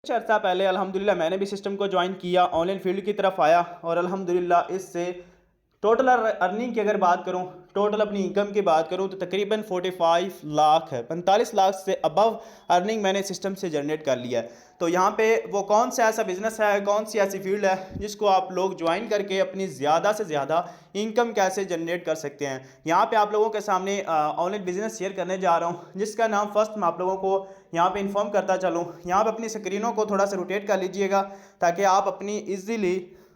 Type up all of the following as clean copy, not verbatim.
कुछ अर्सा पहले अल्हम्दुलिल्लाह मैंने भी सिस्टम को ज्वाइन किया, ऑनलाइन फील्ड की तरफ आया और अल्हम्दुलिल्लाह इससे टोटल अर्निंग की अगर बात करूं, टोटल अपनी इनकम की बात करूं तो तकरीबन 45 लाख है, 45 लाख से अबव अर्निंग मैंने सिस्टम से जनरेट कर लिया है। तो यहाँ पे वो कौन सा ऐसा बिजनेस है, कौन सी ऐसी फील्ड है जिसको आप लोग ज्वाइन करके अपनी ज़्यादा से ज़्यादा इनकम कैसे जनरेट कर सकते हैं। यहाँ पे आप लोगों के सामने ऑनलाइन बिजनेस शेयर करने जा रहा हूँ जिसका नाम फर्स्ट मैं आप लोगों को यहाँ पे इन्फॉर्म करता चलूँ। यहाँ पे अपनी स्क्रीनों को थोड़ा सा रोटेट कर लीजिएगा ताकि आप अपनी ईजिली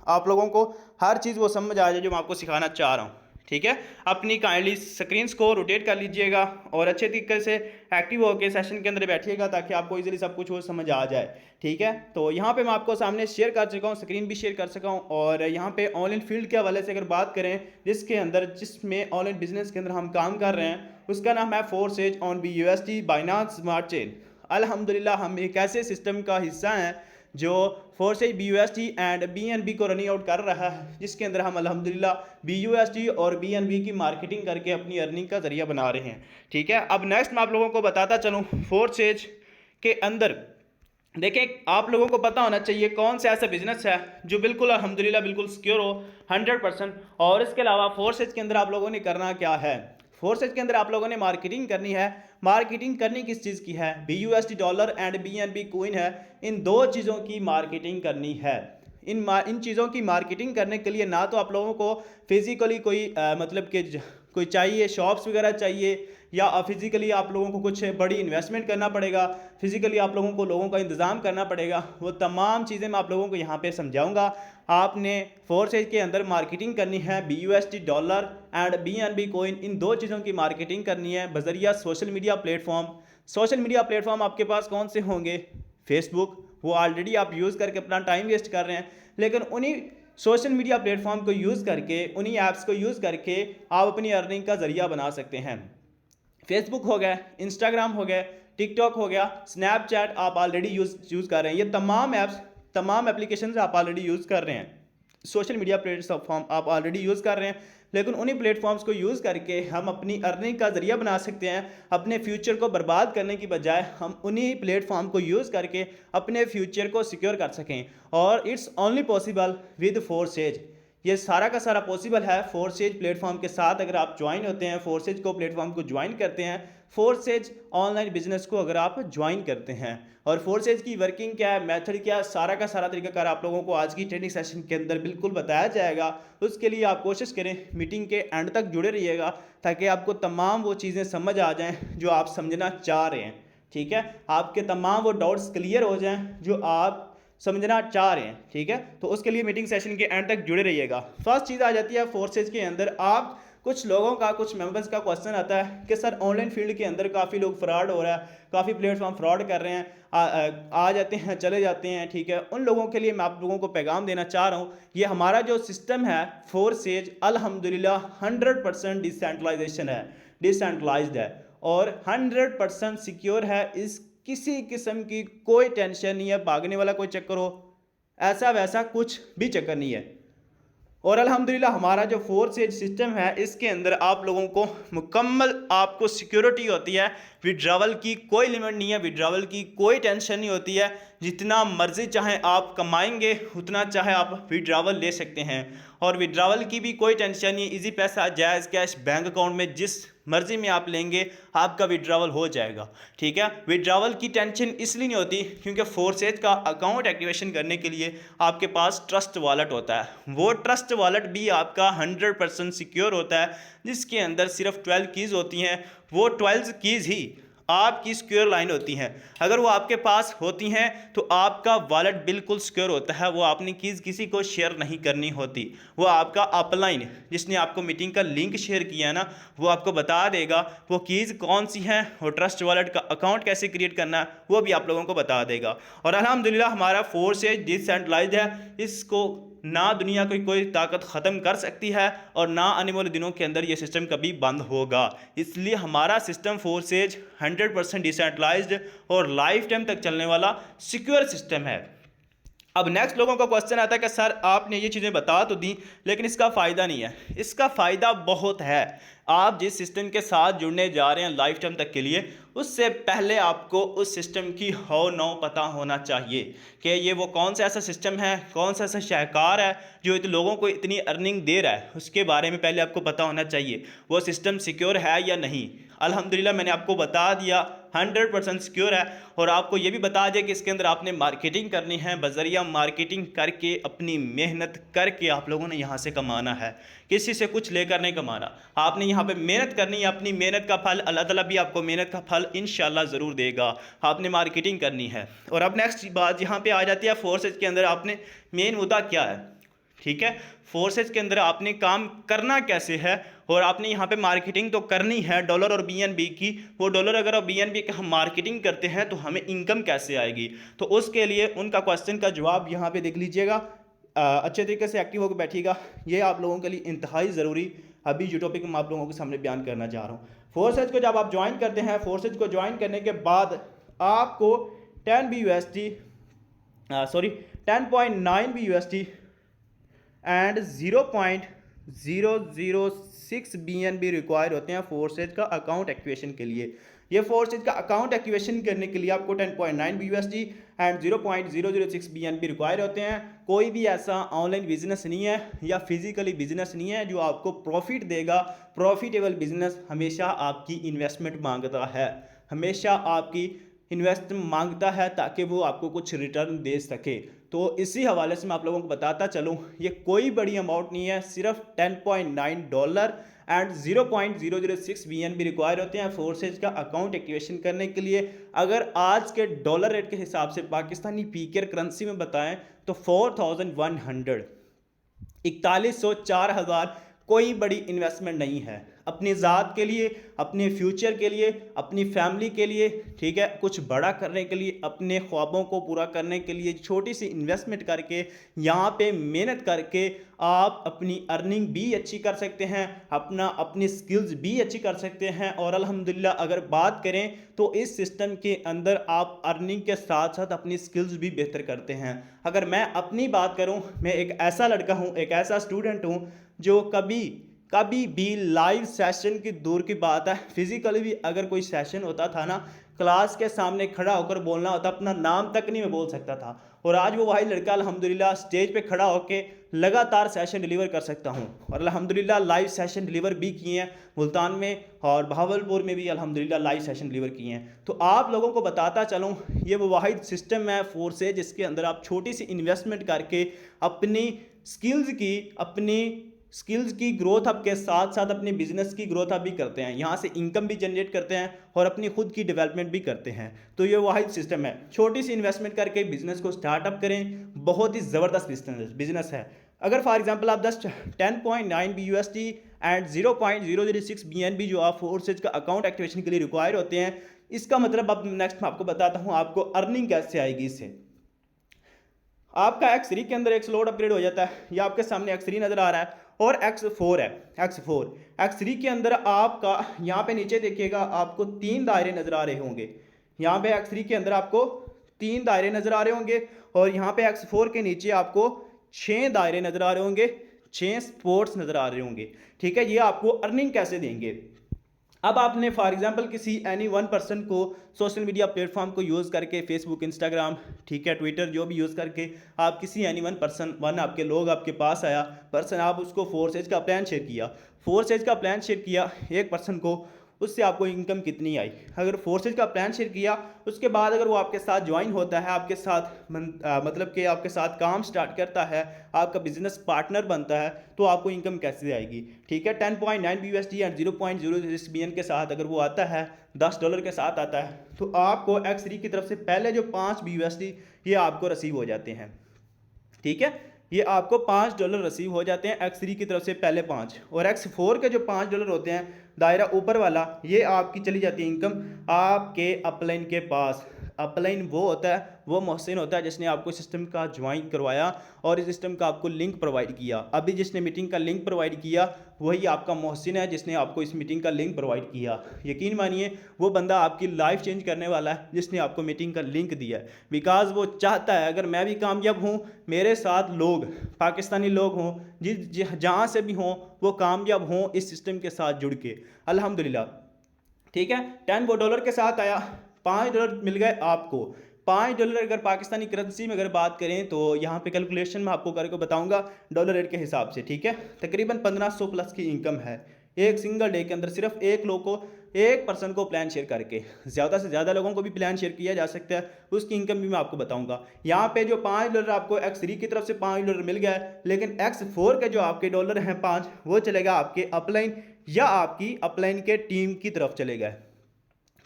आप लोगों को हर चीज़ वो समझ आ जाए जो मैं आपको सिखाना चाह रहा हूँ। ठीक है, अपनी काइंडली स्क्रीन्स को रोटेट कर लीजिएगा और अच्छे तरीके से एक्टिव होकर सेशन के अंदर बैठिएगा ताकि आपको इजीली सब कुछ वो समझ आ जाए। ठीक है, तो यहाँ पे मैं आपको सामने शेयर कर चुका हूँ, स्क्रीन भी शेयर कर सका हूँ। और यहाँ पे ऑनलाइन फील्ड के हवाले से अगर बात करें जिसमें ऑनलाइन बिजनेस के अंदर हम काम कर रहे हैं उसका नाम है forces on BUSD Binance smart chain. अल्हम्दुलिल्लाह हम एक ऐसे सिस्टम का हिस्सा हैं जो फोर्सेज BUSD एंड BNB को रनिंग आउट कर रहा है, जिसके अंदर हम अल्हम्दुलिल्लाह BUSD और BNB की मार्केटिंग करके अपनी अर्निंग का जरिया बना रहे हैं। ठीक है, अब नेक्स्ट मैं आप लोगों को बताता चलूँ फोर्सेज के अंदर देखें, आप लोगों को पता होना चाहिए कौन सा ऐसा बिजनेस है जो बिल्कुल अल्हम्दुलिल्लाह बिल्कुल सिक्योर हो 100%। और इसके अलावा फोर्सेज के अंदर आप लोगों ने करना क्या है, फोर्सेज के अंदर आप लोगों ने मार्केटिंग करनी है। मार्केटिंग करनी किस चीज़ की है, BUSD dollar and BNB coin है, इन दो चीज़ों की मार्केटिंग करनी है। इन चीज़ों की मार्केटिंग करने के लिए ना तो आप लोगों को फिजिकली कोई मतलब कि कोई चाहिए, शॉप्स वगैरह चाहिए, या फिजिकली आप लोगों को कुछ बड़ी इन्वेस्टमेंट करना पड़ेगा, फिजिकली आप लोगों को लोगों का इंतज़ाम करना पड़ेगा। वो तमाम चीज़ें मैं आप लोगों को यहाँ पे समझाऊंगा। आपने फोर्सेज के अंदर मार्केटिंग करनी है, BUSD dollar and BNB coin, इन दो चीज़ों की मार्केटिंग करनी है बजरिया social media platform. Social media platform आपके पास कौन से होंगे, फेसबुक, वो ऑलरेडी आप यूज़ करके अपना टाइम वेस्ट कर रहे हैं, लेकिन उन्हीं सोशल मीडिया प्लेटफॉर्म को यूज़ करके, उन्हीं ऐप्स को यूज़ करके आप अपनी अर्निंग का जरिया बना सकते हैं। फेसबुक हो गया, इंस्टाग्राम हो गया, टिकटॉक हो गया, स्नैपचैट आप ऑलरेडी यूज़ कर रहे हैं। ये तमाम ऐप्स, तमाम एप्लीकेशंस आप ऑलरेडी यूज़ कर रहे हैं, सोशल मीडिया प्लेटफॉर्म आप ऑलरेडी यूज़ कर रहे हैं, लेकिन उन्हीं प्लेटफॉर्म्स को यूज़ करके हम अपनी अर्निंग का जरिया बना सकते हैं। अपने फ्यूचर को बर्बाद करने की बजाय हम उन्हीं प्लेटफॉर्म को यूज़ करके अपने फ्यूचर को सिक्योर कर सकें। और it's only possible with forces. ये सारा का सारा पॉसिबल है फोर्सेज प्लेटफॉर्म के साथ। अगर आप ज्वाइन होते हैं, फोर्सेज को प्लेटफॉर्म को ज्वाइन करते हैं, फोर्सेज ऑनलाइन बिजनेस को अगर आप ज्वाइन करते हैं, और फोर्सेज की वर्किंग क्या है, मेथड क्या है, सारा का सारा तरीकाकार आप लोगों को आज की ट्रेनिंग सेशन के अंदर बिल्कुल बताया जाएगा। उसके लिए आप कोशिश करें मीटिंग के एंड तक जुड़े रहिएगा ताकि आपको तमाम वो चीज़ें समझ आ जाएँ जो आप समझना चाह रहे हैं। ठीक है, आपके तमाम वो डाउट्स क्लियर हो जाएँ जो आप समझना चाह रहे हैं। ठीक है, तो उसके लिए मीटिंग सेशन के एंड तक जुड़े रहिएगा। फर्स्ट चीज़ आ जाती है फोर्सेज के अंदर, आप कुछ लोगों का, कुछ मेंबर्स का क्वेश्चन आता है कि सर ऑनलाइन फील्ड के अंदर काफ़ी लोग फ्रॉड हो रहा है, काफ़ी प्लेटफॉर्म फ्रॉड कर रहे हैं, आ जाते हैं चले जाते हैं। ठीक है, उन लोगों के लिए मैं आप लोगों को पैगाम देना चाह रहा हूँ, ये हमारा जो सिस्टम है फोर्सेज अल्हम्दुलिल्लाह 100% डिसेंट्रलाइजेशन है, डिसेंट्रलाइज्ड है और 100% सिक्योर है। इस किसी किस्म की कोई टेंशन नहीं है, भागने वाला कोई चक्कर हो ऐसा वैसा कुछ भी चक्कर नहीं है। और अल्हम्दुलिल्लाह हमारा जो फोर्सेज सिस्टम है इसके अंदर आप लोगों को मुकम्मल आपको सिक्योरिटी होती है, विड्रावल की कोई लिमिट नहीं है, विड्रावल की कोई टेंशन नहीं होती है। जितना मर्जी चाहे आप कमाएंगे उतना चाहे आप विड्रावल ले सकते हैं, और विड्रावल की भी कोई टेंशन नहीं है। इजी पैसा, जायज़ कैश बैंक अकाउंट में जिस मर्जी में आप लेंगे आपका विड्रावल हो जाएगा। ठीक है, विड्रावल की टेंशन इसलिए नहीं होती क्योंकि फोर्सेज का अकाउंट एक्टिवेशन करने के लिए आपके पास ट्रस्ट वॉलेट होता है। वो ट्रस्ट वॉलेट भी आपका 100% सिक्योर होता है, जिसके अंदर सिर्फ 12 कीज़ होती हैं। वो 12 कीज़ ही आपकी सिक्योर लाइन होती हैं। अगर वो आपके पास होती हैं तो आपका वॉलेट बिल्कुल सिक्योर होता है। वो आपने कीज़ किसी को शेयर नहीं करनी होती। वो आपका अपलाइन जिसने आपको मीटिंग का लिंक शेयर किया है ना, वो आपको बता देगा वो कीज़ कौन सी हैं, और ट्रस्ट वॉलेट का अकाउंट कैसे क्रिएट करना है वो भी आप लोगों को बता देगा। और अल्हम्दुलिल्लाह हमारा फोर्सेज डिसेंट्रलाइज्ड है, इसको ना दुनिया की कोई ताकत ख़त्म कर सकती है और ना आने वाले दिनों के अंदर ये सिस्टम कभी बंद होगा। इसलिए हमारा सिस्टम फोर्सेज 100% डिसेंट्रलाइज्ड और लाइफ टाइम तक चलने वाला सिक्योर सिस्टम है। अब नेक्स्ट लोगों का क्वेश्चन आता है कि सर आपने ये चीज़ें बता तो दी लेकिन इसका फ़ायदा नहीं है। इसका फ़ायदा बहुत है। आप जिस सिस्टम के साथ जुड़ने जा रहे हैं लाइफ टाइम तक के लिए, उससे पहले आपको उस सिस्टम की हाउ नो पता होना चाहिए कि ये वो कौन सा ऐसा सिस्टम है, कौन सा ऐसा शाहकार है जो लोगों को इतनी अर्निंग दे रहा है। उसके बारे में पहले आपको पता होना चाहिए वो सिस्टम सिक्योर है या नहीं। अल्हम्दुलिल्लाह मैंने आपको बता दिया 100% सिक्योर है। और आपको ये भी बता दिया कि इसके अंदर आपने मार्केटिंग करनी है, बजरिया मार्केटिंग करके अपनी मेहनत करके आप लोगों ने यहाँ से कमाना है, किसी से कुछ लेकर नहीं कमाना। आपने यहाँ पे मेहनत करनी है, अपनी मेहनत का फल अल्लाह ताला भी आपको मेहनत का फल इंशाल्लाह ज़रूर देगा। आपने मार्केटिंग करनी है। और अब नेक्स्ट बात यहाँ पे आ जाती है फोर्सेज के अंदर आपने मेन मुद्दा क्या है, ठीक है। फोर्सेज के अंदर आपने काम करना कैसे है और आपने यहाँ पे मार्केटिंग तो करनी है डॉलर और बीएनबी की। वो डॉलर अगर और बीएनबी की हम मार्केटिंग करते हैं तो हमें इनकम कैसे आएगी, तो उसके लिए उनका क्वेश्चन का जवाब यहाँ पे देख लीजिएगा। अच्छे तरीके से एक्टिव होकर बैठिएगा, ये आप लोगों के लिए इंतहाई ज़रूरी अभी जो टॉपिक मैं आप लोगों के सामने बयान करना चाह रहा हूँ। फोर्सेज को जब आप ज्वाइन करते हैं, फोर्सेज को ज्वाइन करने के बाद आपको 10.9 BUSD एंड 0.006 BNB रिक्वायर होते हैं फोर्सेज का अकाउंट एक्टिवेशन के लिए। ये फोर्सेज का अकाउंट एक्टिवेशन करने के लिए आपको 10.9 BUSD एंड 0.006 BNB रिक्वायर होते हैं। कोई भी ऐसा ऑनलाइन बिजनेस नहीं है या फिजिकली बिजनेस नहीं है जो आपको प्रॉफिट देगा। प्रॉफिटेबल बिजनेस हमेशा आपकी इन्वेस्टमेंट मांगता है, हमेशा आपकी इन्वेस्टमेंट मांगता है ताकि वो आपको कुछ रिटर्न दे सके। तो इसी हवाले से मैं आप लोगों को बताता चलूँ, ये कोई बड़ी अमाउंट नहीं है, सिर्फ $10.9 एंड 0.006 BNB रिक्वायर होते हैं फोर्सेज का अकाउंट एक्टिवेशन करने के लिए। अगर आज के डॉलर रेट के हिसाब से पाकिस्तानी पीकेर करेंसी में बताएं तो 4100 4100 4000 कोई बड़ी इन्वेस्टमेंट नहीं है। अपनी ज़ात के लिए, अपने फ्यूचर के लिए, अपनी फैमिली के लिए, ठीक है, कुछ बड़ा करने के लिए, अपने ख्वाबों को पूरा करने के लिए छोटी सी इन्वेस्टमेंट करके यहाँ पे मेहनत करके आप अपनी अर्निंग भी अच्छी कर सकते हैं, अपनी स्किल्स भी अच्छी कर सकते हैं। और अल्हम्दुलिल्लाह अगर बात करें तो इस सिस्टम के अंदर आप अर्निंग के साथ साथ अपनी स्किल्स भी बेहतर करते हैं। अगर मैं अपनी बात करूं, मैं एक ऐसा लड़का हूं, एक ऐसा स्टूडेंट हूं जो कभी भी लाइव सेशन की दूर की बात है, फिजिकली भी अगर कोई सेशन होता था ना, क्लास के सामने खड़ा होकर बोलना होता, अपना नाम तक नहीं मैं बोल सकता था। और आज वो वही लड़का अल्हम्दुलिल्लाह स्टेज पे खड़ा होकर लगातार सेशन डिलीवर कर सकता हूँ। और अल्हम्दुलिल्लाह लाइव सेशन डिलीवर भी किए हैं मुल्तान में और बहावलपुर में भी अल्हम्दुलिल्लाह लाइव सेशन डिलीवर किए हैं। तो आप लोगों को बताता चलूँ, ये वो वाहिद सिस्टम है फोर्सेज जिसके अंदर आप छोटी सी इन्वेस्टमेंट करके अपनी स्किल्स की ग्रोथ अप के साथ साथ अपने बिजनेस की ग्रोथ अप भी करते हैं, यहाँ से इनकम भी जनरेट करते हैं और अपनी खुद की डेवलपमेंट भी करते हैं। तो ये वाहिद सिस्टम है, छोटी सी इन्वेस्टमेंट करके बिजनेस को स्टार्टअप करें, बहुत ही ज़बरदस्त बिजनेस है। अगर फॉर एग्जांपल आप 10.9 BUSD एंड 0.006 BNB जो आप फोर्सेज का अकाउंट एक्टिवेशन के लिए रिक्वायर होते हैं, इसका मतलब अब नेक्स्ट मैं आपको बताता हूँ आपको अर्निंग कैसे आएगी इससे। आपका X3 के अंदर एक स्लॉट अपग्रेड हो जाता है, या आपके सामने X3 नज़र आ रहा है और X4 है। X3 के अंदर आपका यहाँ पे नीचे देखिएगा आपको 3 दायरे नज़र आ रहे होंगे। यहाँ पे X3 के अंदर आपको 3 दायरे नज़र आ रहे होंगे और यहाँ पे X4 के नीचे आपको 6 दायरे नज़र आ रहे होंगे, 6 स्पोर्ट्स नज़र आ रहे होंगे। ठीक है, ये आपको अर्निंग कैसे देंगे। अब आपने फॉर एग्जांपल किसी एनी वन पर्सन को सोशल मीडिया प्लेटफॉर्म को यूज़ करके फेसबुक, इंस्टाग्राम, ठीक है, ट्विटर, जो भी यूज़ करके आप किसी एनी वन पर्सन आपके लोग आपके पास आया पर्सन, आप उसको फोर्सेज का प्लान शेयर किया एक पर्सन को, उससे आपको इनकम कितनी आई। अगर फोर्सेज का प्लान शेयर किया उसके बाद अगर वो आपके साथ ज्वाइन होता है, आपके साथ मतलब कि आपके साथ काम स्टार्ट करता है, आपका बिजनेस पार्टनर बनता है, तो आपको इनकम कैसे आएगी। ठीक है, 10.9 BUSD एंड 0.06 BN के साथ अगर वो आता है, $10 के साथ आता है, तो आपको X3 की तरफ से पहले जो 5 BUSD ये आपको रिसीव हो जाते हैं। ठीक है, ये आपको $5 रिसीव हो जाते हैं X3 की तरफ से पहले 5, और X4 के जो $5 होते हैं दायरा ऊपर वाला, ये आपकी चली जाती है इनकम आपके अपलाइन के पास। अपलाइन वो होता है, वो मोहसिन होता है जिसने आपको सिस्टम का ज्वाइन करवाया और इस सिस्टम का आपको लिंक प्रोवाइड किया। अभी जिसने मीटिंग का लिंक प्रोवाइड किया वही आपका मोहसिन है जिसने आपको इस मीटिंग का लिंक प्रोवाइड किया। यकीन मानिए वो बंदा आपकी लाइफ चेंज करने वाला है जिसने आपको मीटिंग का लिंक दिया है। बिकॉज वो चाहता है अगर मैं भी कामयाब हूँ, मेरे साथ लोग पाकिस्तानी लोग हों, जहाँ से भी हों, वो कामयाब हों इस सिस्टम के साथ जुड़ के। अल्हम्दुलिल्लाह, ठीक है। $10 के साथ आया, $5 मिल गए आपको। $5 अगर पाकिस्तानी करेंसी में अगर बात करें तो यहाँ पे कैलकुलेशन में आपको करके बताऊंगा डॉलर रेट के हिसाब से, ठीक है। तकरीबन 1500 प्लस की इनकम है एक सिंगल डे के अंदर, सिर्फ एक पर्सन को प्लान शेयर करके। ज़्यादा से ज़्यादा लोगों को भी प्लान शेयर किया जा सकता है, उसकी इनकम भी मैं आपको बताऊंगा। यहाँ पे जो $5 आपको X3 की तरफ से $5 मिल गया है, लेकिन X4 के जो आपके डॉलर हैं 5 वो चलेगा आपके अपलाइन या आपकी अपलाइन के टीम की तरफ चलेगा,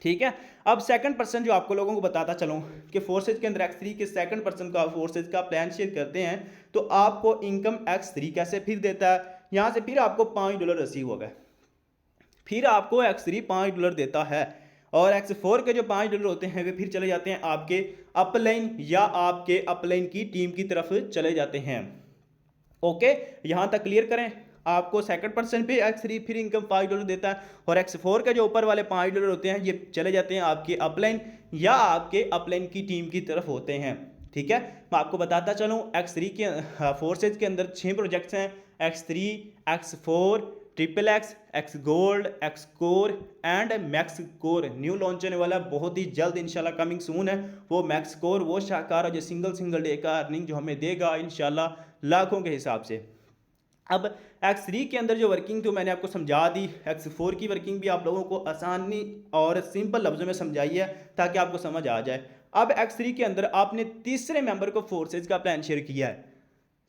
ठीक है। अब सेकंड पर्सन जो आपको लोगों को बताता चलूँ कि फोर्सेज के अंदर X3 के सेकंड पर्सन का फोर्सेज का प्लान शेयर करते हैं तो आपको इनकम X3 कैसे फिर देता है। यहाँ से फिर आपको $5 रिसीव हो गए, फिर आपको X3 $5 देता है और X4 के जो $5 होते हैं वे फिर चले जाते हैं आपके अपलाइन या आपके अपलाइन की टीम की तरफ चले जाते हैं। ओके, यहाँ तक क्लियर करें। आपको सेकंड पर्सन पे X3 फिर इनकम $5 देता है और X4 के जो ऊपर वाले $5 होते हैं ये चले जाते हैं आपके अपलाइन या आपके अपलाइन की टीम की तरफ होते हैं, ठीक है। मैं आपको बताता चलूँ X3 के फोर्सेज के अंदर 6 प्रोजेक्ट्स हैं, X3, X4, XXX, X gold, X core and max core. New launch होने वाला बहुत ही जल्द इंशाल्लाह, कमिंग सून है। वो मैक्स कोर वो शाहकार है जो सिंगल डे का अर्निंग जो हमें देगा इंशाल्लाह लाखों के हिसाब से। अब X3 के अंदर जो वर्किंग तो मैंने आपको समझा दी, X4 की वर्किंग भी आप लोगों को आसानी और सिंपल लफ्ज़ों में समझाई है ताकि आपको समझ आ जाए। अब X3 के अंदर आपने तीसरे मेंबर को फोर्सेज का प्लान शेयर किया है।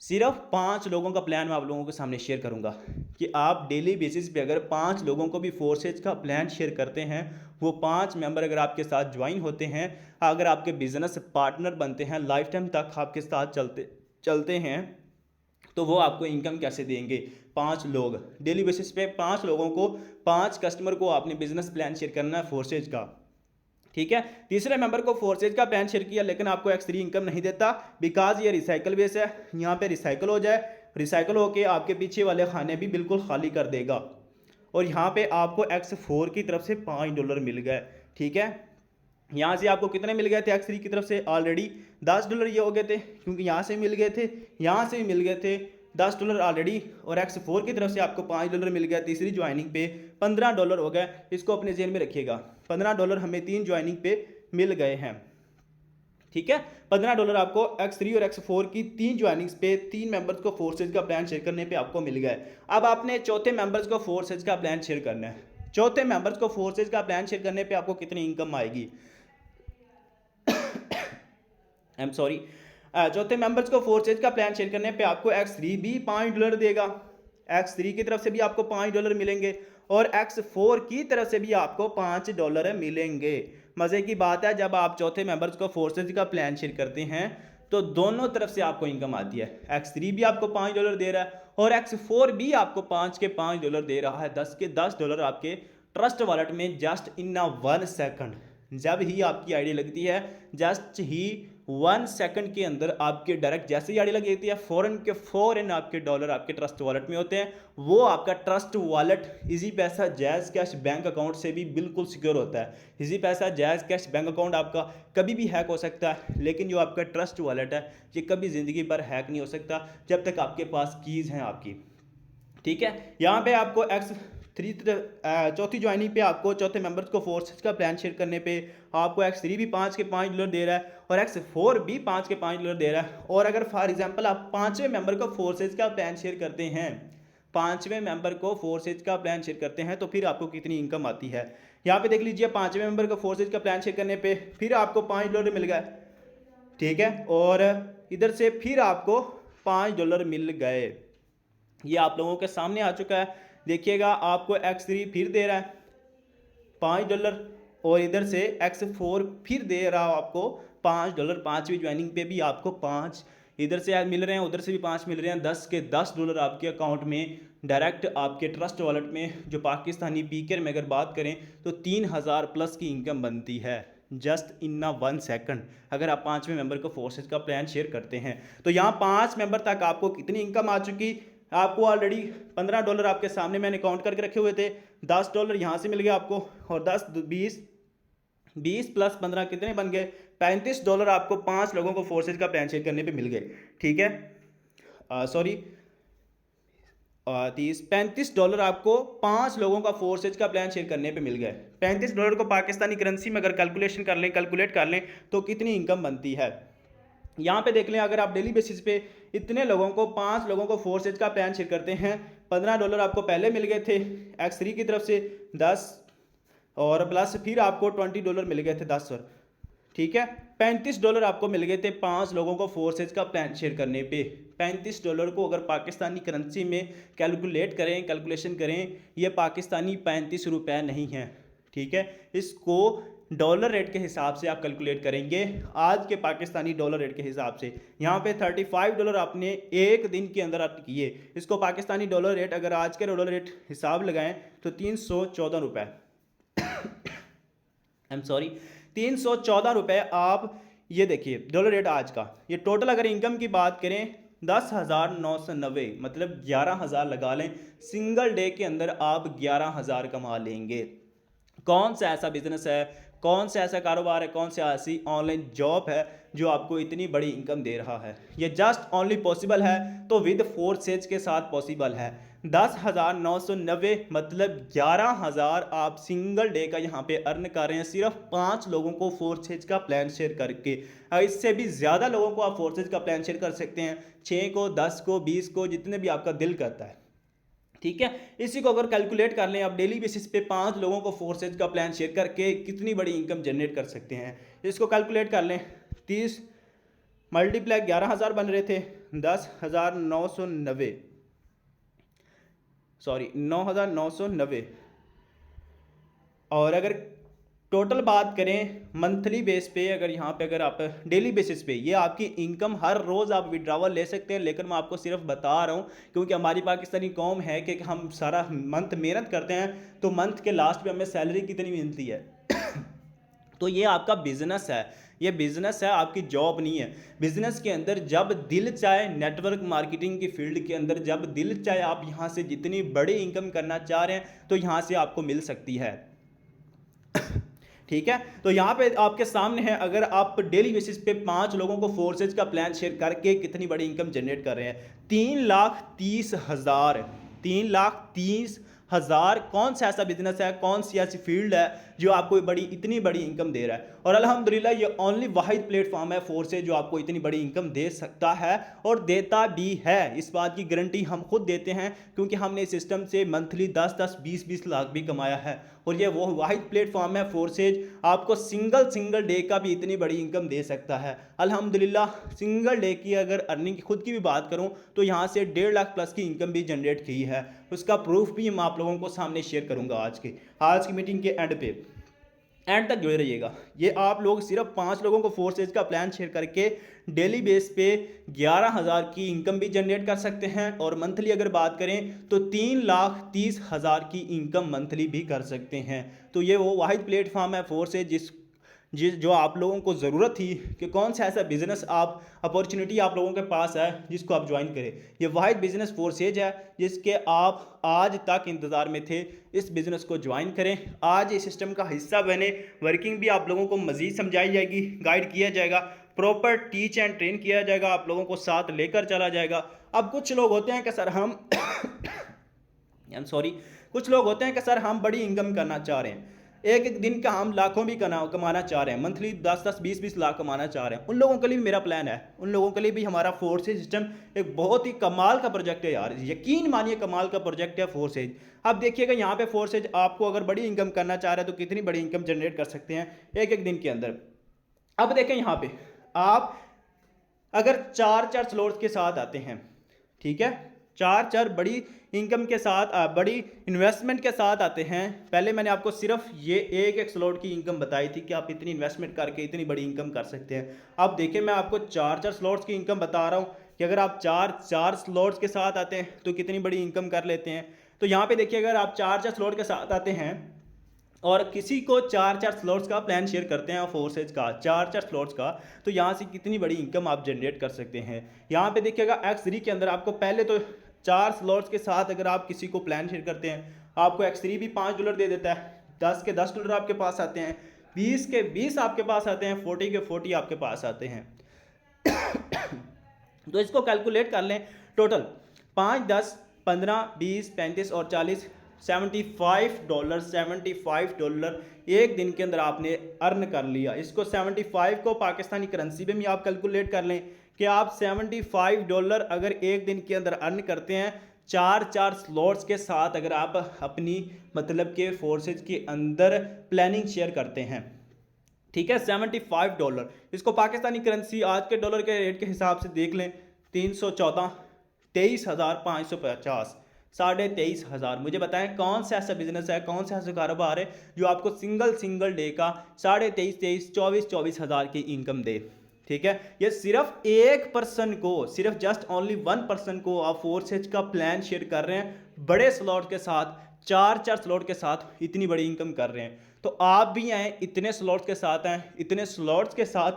सिर्फ 5 लोगों का प्लान मैं आप लोगों के सामने शेयर करूंगा कि आप डेली बेसिस पे अगर 5 लोगों को भी फोर्सेज का प्लान शेयर करते हैं, वो 5 मेंबर अगर आपके साथ ज्वाइन होते हैं, अगर आपके बिजनेस पार्टनर बनते हैं, लाइफ टाइम तक आपके साथ चलते हैं, तो वो आपको इनकम कैसे देंगे। 5 लोग डेली बेसिस पे 5 लोगों को 5 कस्टमर को आपने बिजनेस प्लान शेयर करना है फोर्सेज का, ठीक है। तीसरे मेंबर को फोर्सेज का प्लान शेयर किया लेकिन आपको X3 इनकम नहीं देता बिकॉज ये रिसाइकल बेस है। यहाँ पे रिसाइकल हो जाए, रिसाइकल होके आपके पीछे वाले खाने भी बिल्कुल खाली कर देगा और यहाँ पे आपको X4 की तरफ से $5 मिल गए, ठीक है। यहाँ से आपको कितने मिल गए थे X3 की तरफ से, ऑलरेडी $10 ये हो गए थे क्योंकि यहाँ से मिल गए थे, यहाँ से भी मिल गए थे $10 ऑलरेडी, और X4 की तरफ से आपको $5 मिल गया तीसरी ज्वाइनिंग पे, $15 हो गए। इसको अपने जेन में रखिएगा, $15 हमें 3 ज्वाइनिंग पे मिल गए हैं, ठीक है। $15 आपको X3 और X4 की 3 ज्वाइनिंग्स पे 3 मेंबर्स को फोर्सेज का प्लान शेयर करने पे आपको मिल गए। अब आपने चौथे मेंबर्स को फोर्सेज का प्लान शेयर करना है। चौथे मेंबर्स को फोर्सेज का प्लान शेयर करने पे आपको कितनी इनकम आएगी, आई एम सॉरी, चौथे मेंबर्स को फोर्सेज का प्लान शेयर करने पे आपको X3 भी $5 देगा, X3 की तरफ से भी आपको $5 मिलेंगे और X4 की तरफ से भी आपको $5 मिलेंगे। मज़े की बात है जब आप चौथे मेंबर्स को फोर्सेज का प्लान शेयर करते हैं तो दोनों तरफ से आपको इनकम आती है। X3 भी आपको $5 दे रहा है और X4 भी आपको 5 के $5 दे रहा है, 10 के $10 आपके ट्रस्ट वॉलेट में जस्ट इन 1 सेकंड। जब ही आपकी आईडी लगती है, जस्ट ही 1 सेकंड के अंदर आपके डायरेक्ट जैसे ही आईडी लग जाती है फ़ौरन आपके डॉलर आपके ट्रस्ट वॉलेट में होते हैं। वो आपका ट्रस्ट वॉलेट इजी पैसा जैज़ कैश बैंक अकाउंट से भी बिल्कुल सिक्योर होता है। इजी पैसा जैज़ कैश बैंक अकाउंट आपका कभी भी हैक हो सकता है, लेकिन जो आपका ट्रस्ट वॉलेट है ये कभी ज़िंदगी भर हैक नहीं हो सकता जब तक आपके पास कीज़ हैं आपकी, ठीक है। यहाँ पे आपको चौथी ज्वाइनिंग पे आपको चौथे मेंबर्स को फोर्सेज का प्लान शेयर करने पे आपको X3 भी 5 के $5 दे रहा है और X4 भी 5 के $5 दे रहा है। और अगर फॉर एग्जांपल आप 5वें मेंबर को फोर्सेज का प्लान शेयर करते हैं, 5वें मेंबर को फोर्सेज का प्लान शेयर करते हैं तो फिर आपको कितनी इनकम आती है। यहाँ पे देख लीजिए 5वें मेंबर को फोर्सेज का प्लान शेयर करने पे फिर आपको $5 मिल गए, ठीक है, और इधर से फिर आपको $5 मिल गए। ये आप लोगों के सामने आ चुका है, देखिएगा आपको X3 फिर दे रहा है $5 और इधर से X4 फिर दे रहा है आपको $5। 5वीं ज्वाइनिंग पे भी आपको 5 इधर से मिल रहे हैं, उधर से भी 5 मिल रहे हैं। 10 के $10 आपके अकाउंट में डायरेक्ट आपके ट्रस्ट वॉलेट में, जो पाकिस्तानी पीकर में अगर बात करें तो 3000 प्लस की इनकम बनती है। जस्ट इन 1 सेकंड अगर आप 5वें मेंबर को फोर्सेज का प्लान शेयर करते हैं। तो यहाँ 5 मेंबर तक आपको कितनी इनकम आ चुकी, आपको ऑलरेडी $15 आपके सामने मैंने काउंट करके रखे हुए थे, $10 यहाँ से मिल गया आपको, और 10 20 प्लस 15 कितने बन गए, $35 आपको 5 लोगों को फोर्सेज का प्लान शेयर करने पे मिल गए। ठीक है, सॉरी $35 आपको 5 लोगों का फोर्सेज का प्लान शेयर करने पे मिल गए। $35 को पाकिस्तानी करेंसी में अगर कैलकुलेट कर लें तो कितनी इनकम बनती है। यहाँ पे देख लें, अगर आप डेली बेसिस पे इतने लोगों को 5 लोगों को फोर्सेज का प्लान शेयर करते हैं, $15 आपको पहले मिल गए थे X3 की तरफ से 10, और प्लस फिर आपको $20 मिल गए थे 10 और, ठीक है, $35 आपको मिल गए थे 5 लोगों को फोर्सेज का प्लान शेयर करने पे। $35 को अगर पाकिस्तानी करेंसी में कैलकुलेशन करें, ये पाकिस्तानी 35 रुपये नहीं है। ठीक है, इसको डॉलर रेट के हिसाब से आप कैलकुलेट करेंगे, आज के पाकिस्तानी डॉलर रेट के हिसाब से। यहाँ पे $35 आपने एक दिन के अंदर आप किए, इसको पाकिस्तानी डॉलर रेट अगर आज के डॉलर रेट हिसाब लगाएं तो 314 रुपये आई एम सॉरी 314 रुपये आप ये देखिए डॉलर रेट आज का। ये टोटल अगर इनकम की बात करें 10,990, मतलब 11,000 लगा लें, सिंगल डे के अंदर आप 11,000 कमा लेंगे। कौन सा ऐसा बिजनेस है, कौन सा ऐसा कारोबार है, कौन सा ऐसी ऑनलाइन जॉब है जो आपको इतनी बड़ी इनकम दे रहा है। ये जस्ट ओनली पॉसिबल है तो विद फोर्सेज के साथ पॉसिबल है। 10,990 मतलब 11,000 आप सिंगल डे का यहाँ पे अर्न कर रहे हैं सिर्फ 5 लोगों को फोर्सेज का प्लान शेयर करके। इससे भी ज़्यादा लोगों को आप फोर्सेज का प्लान शेयर कर सकते हैं, 6 को, 10 को, 20 को, जितने भी आपका दिल करता है। ठीक है, इसी को अगर कैलकुलेट कर लें आप डेली बेसिस पे 5 लोगों को फोर्सेज का प्लान शेयर करके कितनी बड़ी इनकम जनरेट कर सकते हैं। इसको कैलकुलेट कर लें, 30 मल्टीप्लाई 11,000 बन रहे थे, 10,990 सॉरी 9,990, और अगर टोटल बात करें मंथली बेस पे, अगर यहाँ पे अगर आप डेली बेसिस पे, ये आपकी इनकम हर रोज़ आप विड्रावल ले सकते हैं, लेकिन मैं आपको सिर्फ बता रहा हूँ क्योंकि हमारी पाकिस्तानी कौम है कि हम सारा मंथ मेहनत करते हैं तो मंथ के लास्ट पे हमें सैलरी कितनी मिलती है तो ये आपका बिजनेस है, ये बिजनेस है, आपकी जॉब नहीं है। बिजनेस के अंदर जब दिल चाहे, नेटवर्क मार्केटिंग की फील्ड के अंदर जब दिल चाहे, आप यहाँ से जितनी बड़ी इनकम करना चाह रहे हैं तो यहाँ से आपको मिल सकती है। ठीक है, तो यहाँ पे आपके सामने है, अगर आप डेली बेसिस पे 5 लोगों को फोर्सेज का प्लान शेयर करके कितनी बड़ी इनकम जनरेट कर रहे हैं, 3,30,000 3,30,000। कौन सा ऐसा बिजनेस है, कौन सी ऐसी फील्ड है जो आपको इतनी बड़ी इनकम दे रहा है। और अल्हम्दुलिल्लाह ये ओनली वाहिद प्लेटफॉर्म है फोर्सेज जो आपको इतनी बड़ी इनकम दे सकता है और देता भी है। इस बात की गारंटी हम खुद देते हैं क्योंकि हमने इस सिस्टम से मंथली 10-10, 20-20 लाख भी कमाया है। और ये वो वाहिद प्लेटफॉर्म है फोर्सेज, आपको सिंगल डे का भी इतनी बड़ी इनकम दे सकता है। अल्हम्दुलिल्लाह सिंगल डे की अगर अर्निंग खुद की भी बात करूं तो यहाँ से 1.5 लाख प्लस की इनकम भी जनरेट की है। उसका प्रूफ भी मैं आप लोगों को सामने शेयर करूंगा आज की मीटिंग के एंड तक जुड़े रहिएगा। ये आप लोग सिर्फ 5 लोगों को फोर्सेज का प्लान शेयर करके डेली बेस पे 11,000 की इनकम भी जनरेट कर सकते हैं, और मंथली अगर बात करें तो 3,30,000 की इनकम मंथली भी कर सकते हैं। तो ये वो वाहिद प्लेटफॉर्म है फोर्सेज जो आप लोगों को ज़रूरत थी कि कौन सा ऐसा बिजनेस अपॉर्चुनिटी आप लोगों के पास है जिसको आप ज्वाइन करें। ये वाहिद बिजनेस फोर्सेज है जिसके आप आज तक इंतज़ार में थे। इस बिज़नेस को ज्वाइन करें, आज इस सिस्टम का हिस्सा बने। वर्किंग भी आप लोगों को मज़ीद समझाई जाएगी, गाइड किया जाएगा, प्रॉपर टीच एंड ट्रेन किया जाएगा, आप लोगों को साथ लेकर चला जाएगा। अब कुछ लोग होते हैं कि सर कुछ लोग होते हैं कि सर हम बड़ी इनकम करना चाह रहे हैं, एक दिन का हम लाखों भी कमाना चाह रहे हैं, मंथली 10-10, 20-20 लाख कमाना चाह रहे हैं। उन लोगों के लिए भी मेरा प्लान है, उन लोगों के लिए भी हमारा फोर्सेज सिस्टम एक बहुत ही कमाल का प्रोजेक्ट है यार, यकीन मानिए कमाल का प्रोजेक्ट है फोर्सेज। अब देखिएगा यहाँ पे फोर्सेज आपको अगर बड़ी इनकम करना चाह रहे हैं तो कितनी बड़ी इनकम जनरेट कर सकते हैं एक दिन के अंदर। अब देखें यहाँ पे आप अगर 4 स्लॉट्स के साथ आते हैं, ठीक है, 4 बड़ी इनकम के साथ, बड़ी इन्वेस्टमेंट के साथ आते हैं। पहले मैंने आपको सिर्फ ये एक स्लॉट की इनकम बताई थी कि आप इतनी इन्वेस्टमेंट करके इतनी बड़ी इनकम कर सकते हैं। अब देखिए मैं आपको 4 स्लॉट्स की इनकम बता रहा हूँ कि अगर आप 4 स्लॉट्स के साथ आते हैं तो कितनी बड़ी इनकम कर लेते हैं। तो यहाँ पे देखिए अगर आप 4 स्लॉट के साथ आते हैं और किसी को चार चार स्लॉट्स का प्लान शेयर करते हैं फोर्सेज का, चार चार स्लॉट्स का, तो यहाँ से कितनी बड़ी इनकम आप जनरेट कर सकते हैं। यहाँ पे देखिएगा X3 के अंदर आपको पहले तो चार स्लॉट्स के साथ अगर आप किसी को प्लान शेयर करते हैं, आपको X3 भी $5 दे देता है, 10 के $10 आपके पास आते हैं, 20 के 20 आपके पास आते हैं, 40 के 40 आपके पास आते हैं। तो इसको कैलकुलेट कर लें, टोटल 5, 10, 15, 20, 35 और 40, $75 एक दिन के अंदर आपने अर्न कर लिया। इसको 75 को पाकिस्तानी करेंसी में भी आप कैलकुलेट कर लें कि आप $75 अगर एक दिन के अंदर अर्न करते हैं, चार चार स्लॉट्स के साथ अगर आप अपनी मतलब के फोर्सेज के अंदर प्लानिंग शेयर करते हैं, ठीक है, $75। इसको पाकिस्तानी करेंसी आज के डॉलर के रेट के हिसाब से देख लें, 314, 23,550, 23,500। मुझे बताएं कौन सा ऐसा बिजनेस है, कौन सा ऐसा कारोबार है जो आपको सिंगल डे का 23,500, 24,000 की इनकम दे। ठीक है, ये सिर्फ एक पर्सन को, सिर्फ जस्ट ओनली 1 पर्सन को आप फोर्सेज का प्लान शेयर कर रहे हैं, बड़े स्लॉट के साथ, चार चार स्लॉट के साथ इतनी बड़ी इनकम कर रहे हैं। तो आप भी आए, इतने स्लॉट्स के साथ आए, इतने स्लॉट्स के साथ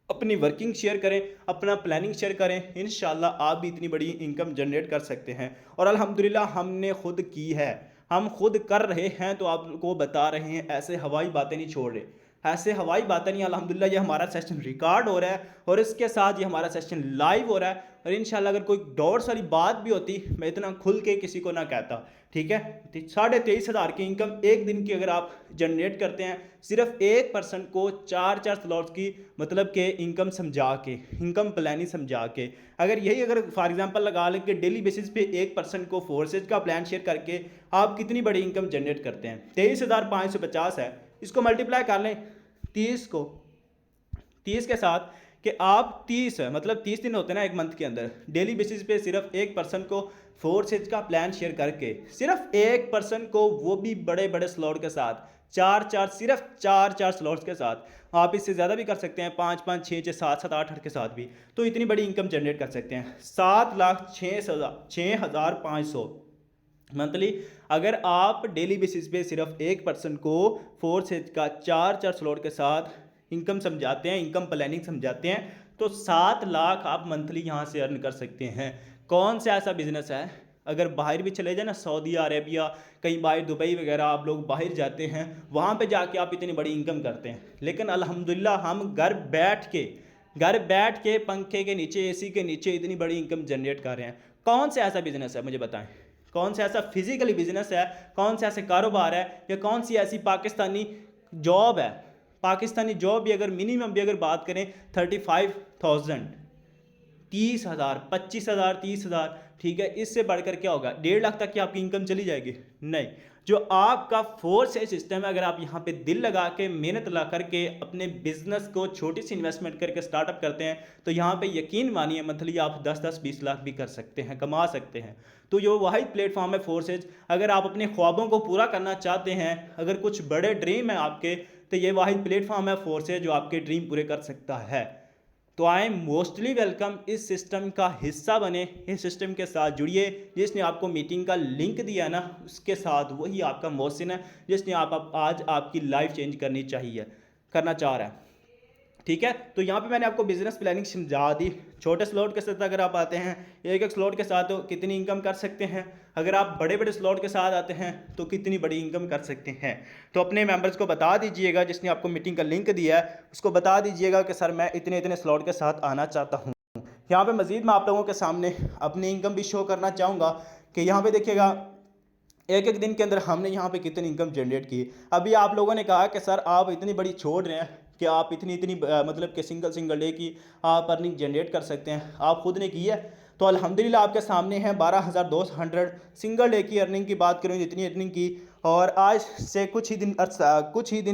अपनी वर्किंग शेयर करें, अपना प्लानिंग शेयर करें, इंशाल्लाह आप भी इतनी बड़ी इनकम जनरेट कर सकते हैं। और अल्हम्दुलिल्लाह हमने खुद की है, हम खुद कर रहे हैं, तो आपको बता रहे हैं, ऐसे हवाई बातें नहीं छोड़ रहे, ऐसे हवाई बातें नहीं। अल्हम्दुलिल्लाह ये हमारा सेशन रिकॉर्ड हो रहा है और इसके साथ ये हमारा सेशन लाइव हो रहा है, और इंशाल्लाह अगर कोई डाउट्स वाली बात भी होती मैं इतना खुल के किसी को ना कहता। ठीक है, 23,500 की इनकम एक दिन की अगर आप जनरेट करते हैं, सिर्फ एक पर्सन को चार चार स्लॉट्स की मतलब के इनकम समझा के, इनकम प्लानिंग समझा के, अगर फॉर एग्जांपल लगा लें कि डेली बेसिस पे एक पर्सन को फोर्सेज का प्लान शेयर करके आप कितनी बड़ी इनकम जनरेट करते हैं, 23,550 है। इसको मल्टीप्लाई कर लें 30 को, 30 के साथ कि आप 30 है मतलब 30 दिन होते हैं ना एक मंथ के अंदर, डेली बेसिस पे सिर्फ एक पर्सन को फोर्सेज का प्लान शेयर करके, सिर्फ एक पर्सन को, वो भी बड़े बड़े स्लॉट के साथ, सिर्फ चार चार स्लॉट्स के साथ, आप इससे ज़्यादा भी कर सकते हैं, 5, 5, 6, 6, 7, 7, 8, 8 के साथ भी, तो इतनी बड़ी इनकम जनरेट कर सकते हैं। 7,06,500 मंथली। अगर आप डेली बेसिस पे सिर्फ एक पर्सन को फोर्सेज का चार चार स्लॉट के साथ इनकम समझाते हैं, इनकम प्लानिंग समझाते हैं, तो 7 लाख आप मंथली यहाँ से अर्न कर सकते हैं। कौन सा ऐसा बिजनेस है, अगर बाहर भी चले जाए ना, सऊदी अरेबिया, कहीं बाहर दुबई वगैरह आप लोग बाहर जाते हैं, वहाँ पे जाके आप इतनी बड़ी इनकम करते हैं, लेकिन अल्हम्दुलिल्लाह हम घर बैठ के पंखे के नीचे, एसी के नीचे इतनी बड़ी इनकम जनरेट कर रहे हैं। कौन सा ऐसा बिजनेस है, मुझे बताएं, कौन सा ऐसा फिजिकली बिजनेस है, कौन सा ऐसे कारोबार है, या कौन सी ऐसी पाकिस्तानी जॉब है। पाकिस्तानी जॉब भी अगर मिनिमम भी अगर बात करें 35,000, 30,000, 25,000, 30,000, ठीक है, इससे बढ़कर क्या होगा, 1.5 लाख तक की आपकी इनकम चली जाएगी। नहीं, जो आपका फोर्स है सिस्टम है, अगर आप यहाँ पे दिल लगा के, मेहनत लगा करके अपने बिजनेस को छोटी सी इन्वेस्टमेंट करके स्टार्टअप करते हैं, तो यहाँ पे यकीन मानिए मंथली आप 10-10, 20 लाख भी कर सकते हैं, कमा सकते हैं। तो ये वाहिद प्लेटफॉर्म है फोर्सेज। अगर आप अपने ख्वाबों को पूरा करना चाहते हैं, अगर कुछ बड़े ड्रीम है आपके, तो ये वाहिद प्लेटफॉर्म है फोर्सेज जो आपके ड्रीम पूरे कर सकता है। तो आई एम मोस्टली वेलकम, इस सिस्टम का हिस्सा बने, इस सिस्टम के साथ जुड़िए। जिसने आपको मीटिंग का लिंक दिया ना, उसके साथ वही आपका मोहसिन है, जिसने आप आज आपकी लाइफ चेंज करना चाह रहा है। ठीक है, तो यहाँ पे मैंने आपको बिजनेस प्लानिंग समझा दी। छोटे स्लॉट के साथ अगर आप आते हैं, एक स्लॉट के साथ तो कितनी इनकम कर सकते हैं, अगर आप बड़े बड़े स्लॉट के साथ आते हैं तो कितनी बड़ी इनकम कर सकते हैं। तो अपने मेंबर्स को बता दीजिएगा, जिसने आपको मीटिंग का लिंक दिया है उसको बता दीजिएगा कि सर मैं इतने इतने स्लॉट के साथ आना चाहता हूँ। यहाँ पर मज़ीद मैं आप लोगों के सामने अपनी इनकम भी शो करना चाहूँगा कि यहाँ पर देखिएगा एक दिन के अंदर हमने यहाँ पे कितनी इनकम जनरेट की। अभी आप लोगों ने कहा कि सर आप इतनी बड़ी छोड़ रहे हैं कि आप इतनी मतलब कि सिंगल डे की आप अर्निंग जनरेट कर सकते हैं, आप खुद ने की है। तो अल्हम्दुलिल्लाह आपके सामने है 12,200 सिंगल डे की अर्निंग की बात करूँ, जितनी अर्निंग की। और आज से कुछ ही दिन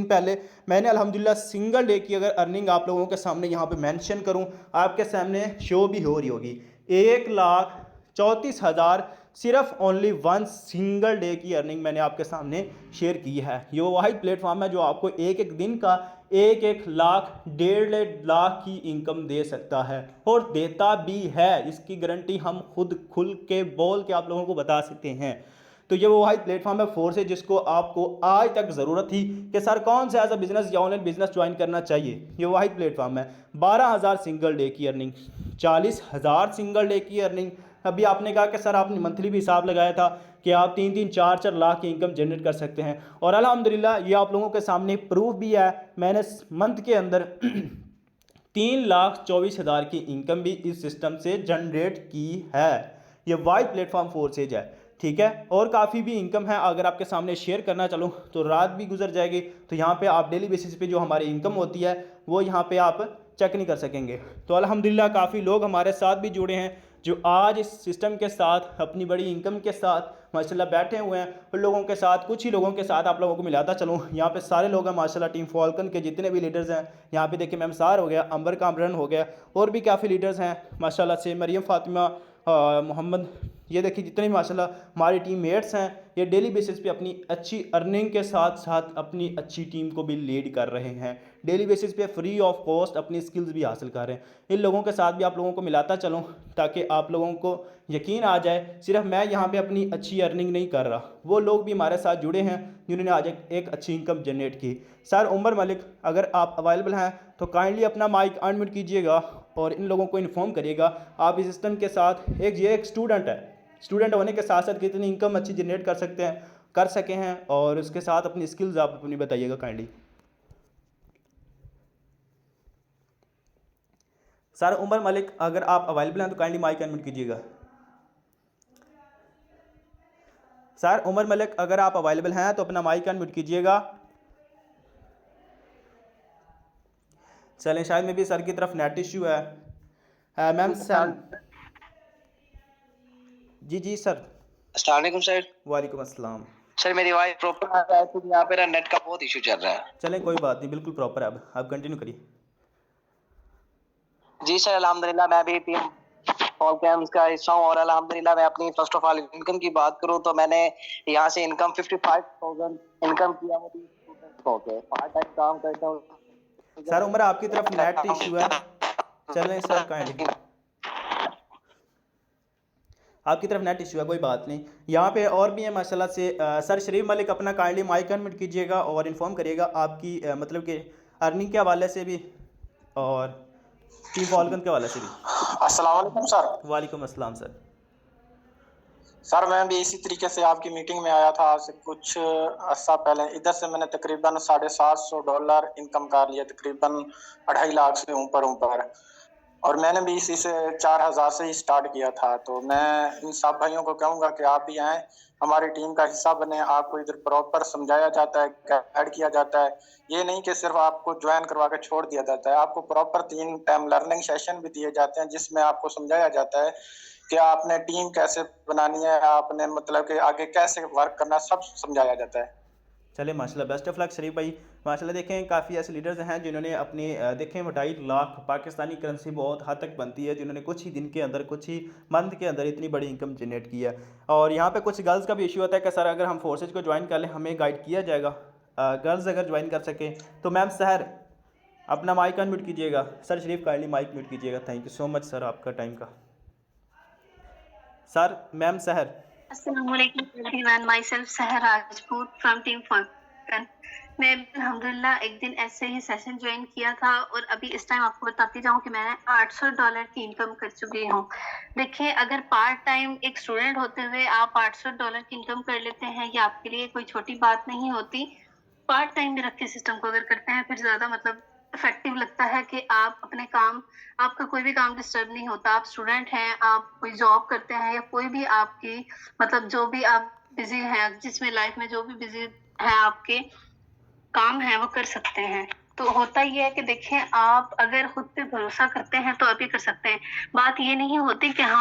पहले मैंने अल्हम्दुलिल्लाह सिंगल डे की अगर अर्निंग आप लोगों के सामने यहाँ पे मेंशन करूँ, आपके सामने शो भी हो रही होगी, 1,34,000 सिर्फ ओनली 1 सिंगल डे की अर्निंग मैंने आपके सामने शेयर की है। ये वो वाहिद प्लेटफॉर्म है जो आपको एक दिन का 1-1 लाख 1.5 लाख की इनकम दे सकता है, और देता भी है। इसकी गारंटी हम खुद खुल के बोल के आप लोगों को बता सकते हैं। तो ये वो वाहिद प्लेटफॉर्म है फोर्सेज जिसको आपको आज तक ज़रूरत थी कि सर कौन सा एज अ बिज़नेस या ऑनलाइन बिजनेस ज्वाइन करना चाहिए। ये वाहिद प्लेटफॉर्म है। 12,000 सिंगल डे की अर्निंग, 40,000 सिंगल डे की अर्निंग। अभी आपने कहा कि सर आपने मंथली भी हिसाब लगाया था कि आप 3-3, 4-4 लाख की इनकम जनरेट कर सकते हैं, और अल्हम्दुलिल्लाह ये आप लोगों के सामने प्रूफ भी है। मैंने मंथ के अंदर 3,24,000 की इनकम भी इस सिस्टम से जनरेट की है। ये वाइड प्लेटफॉर्म फोर्सेज है, ठीक है। और काफ़ी भी इनकम है, अगर आपके सामने शेयर करना चलूँ तो रात भी गुजर जाएगी। तो यहाँ पे आप डेली बेसिस पे जो हमारी इनकम होती है वो यहाँ पे आप चेक नहीं कर सकेंगे। तो अल्हम्दुलिल्लाह काफ़ी लोग हमारे साथ भी जुड़े हैं जो आज इस सिस्टम के साथ अपनी बड़ी इनकम के साथ माशाल्लाह बैठे हुए हैं। उन लोगों के साथ, कुछ ही लोगों के साथ आप लोगों को मिलाता चलूँ, यहाँ पे सारे लोग हैं माशाल्लाह। टीम फॉल्कन के जितने भी लीडर्स हैं यहाँ पे देखिए, मैम सार हो गया, अंबर कामरन हो गया, और भी काफ़ी लीडर्स हैं माशाल्लाह से, मरियम फातिमा, मोहम्मद, ये देखिए जितने भी माशाल्लाह हमारी टीम मेट्स हैं, ये डेली बेसिस पे अपनी अच्छी अर्निंग के साथ साथ अपनी अच्छी टीम को भी लीड कर रहे हैं। डेली बेसिस पे फ्री ऑफ कॉस्ट अपनी स्किल्स भी हासिल कर रहे हैं। इन लोगों के साथ भी आप लोगों को मिलाता चलूँ ताकि आप लोगों को यकीन आ जाए सिर्फ मैं यहाँ पे अपनी अच्छी अर्निंग नहीं कर रहा, वो लोग भी हमारे साथ जुड़े हैं जिन्होंने आज एक अच्छी इनकम जनरेट की। सर उमर मलिक, अगर आप अवेलेबल हैं तो काइंडली अपना माइक अनम्यूट कीजिएगा और इन लोगों को इन्फॉर्म करिएगा। आप इस सिस्टम के साथ एक स्टूडेंट है, स्टूडेंट होने के साथ साथ कितनी इनकम अच्छी जनरेट कर सके हैं, और उसके साथ अपनी स्किल्स आप अपनी बताइएगा काइंडली। सर उमर मलिक, अगर आप अवेलेबल हैं तो काइंडली माइक अनम्यूट कीजिएगा। सर उमर मलिक, अगर आप अवेलेबल हैं तो अपना माइक अनम्यूट कीजिएगा। चलें, शायद में भी सर की तरफ नेट इश्यू है। मैम सर, जी जी सर। अस्सलाम वालेकुम सर। वालेकुम अस्सलाम। सर मेरी आवाज़ प्रॉपर आ रहा है? क्योंकि यहाँ पे नेट का बहुत इशू चल रहा है। चलें कोई बात नहीं, बिल्कुल प्रॉपर है। अब आप कंटिन्यू करिए। जी सर, अल्हम्दुलिल्लाह मैं भी टीम ऑल कैम्स का हिस्सा हूँ, और अल्हम्दुलिल्लाह मैं अपनी फर्स्ट ऑफ ऑल इनकम की बात करूँ तो मैंने यहाँ से इनकम 55,000 इनकम किया। वो भी स्टूडेंट होके पार्ट टाइम काम करता हूँ। सर उमर आपकी तरफ नेट इशू है। चलें सर, काइंडली आपकी तरफ नेट इशू है, कोई बात नहीं। यहाँ पे और भी है माशाल्लाह से। सर शरीफ मलिक, अपना काइंडली माइक अनम्यूट कीजिएगा और इन्फॉर्म करिएगा आपकी मतलब कि अर्निंग के हवाले से भी और टीम फॉल्कन के हवाले से भी। अस्सलाम वालेकुम सर। वालेकुम अस्सलाम सर। सर मैं भी इसी तरीके से आपकी मीटिंग में आया था आज से कुछ अर्सा पहले। इधर से मैंने तकरीबन $750 इनकम कर लिया, तकरीबन 2.5 लाख से ऊपर, और मैंने भी इसी से 4,000 से ही स्टार्ट किया था। तो मैं इन सब भाइयों को कहूँगा कि आप भी आएँ, हमारी टीम का हिस्सा बने। आपको इधर प्रॉपर समझाया जाता है, गाइड किया जाता है। ये नहीं कि सिर्फ आपको ज्वाइन करवा के छोड़ दिया जाता है, आपको प्रॉपर 3 टाइम लर्निंग सेशन भी दिए जाते हैं जिसमें आपको समझाया जाता है कि आपने टीम कैसे बनानी है, आपने मतलब कि आगे कैसे वर्क करना, सब समझाया जाता है। चले माशाल्लाह, बेस्ट ऑफ लक शरीफ भाई। माशाल्लाह देखें काफ़ी ऐसे लीडर्स हैं जिन्होंने अपने देखें 2.5 लाख पाकिस्तानी करेंसी बहुत हद तक बनती है, जिन्होंने कुछ ही दिन के अंदर, कुछ ही मंथ के अंदर इतनी बड़ी इनकम जनरेट की है। और यहाँ पे कुछ गर्ल्स का भी इशू होता है कि सर अगर हम फोर्सेज को ज्वाइन कर लें हमें गाइड किया जाएगा। गर्ल्स अगर ज्वाइन कर सकें तो मैम सहर अपना माइक अनम्यूट कीजिएगा। सर शरीफ काइंडली माइक म्यूट कीजिएगा। Thank you so much sir आपका टाइम का। सर मैम सहर। Assalamualaikum everyone. Myself Sahar Rajput from Team Falcon. मैं अल्हम्दुलिल्लाह एक दिन ऐसे ही सेशन ज्वाइन किया था और अभी इस टाइम आपको बताती जाऊँ कि मैंने $800 की इनकम कर चुकी हूँ। देखिए, अगर पार्ट टाइम एक स्टूडेंट होते हुए आप $800 की इनकम कर लेते हैं, ये आपके लिए कोई छोटी बात नहीं होती। पार्ट टाइम में रख के सिस्टम को अगर करते हैं फिर ज़्यादा मतलब इफेक्टिव लगता है कि आप अपने काम, आपका कोई भी काम डिस्टर्ब नहीं होता। आप स्टूडेंट हैं, आप कोई जॉब करते हैं, या कोई भी आपकी मतलब जो भी आप बिजी हैं, जिसमें लाइफ में जो भी बिजी है आपके काम है वो कर सकते हैं। तो होता ये है कि देखें, आप अगर खुद पे भरोसा करते हैं तो आप ये कर सकते हैं। बात ये नहीं होती कि हम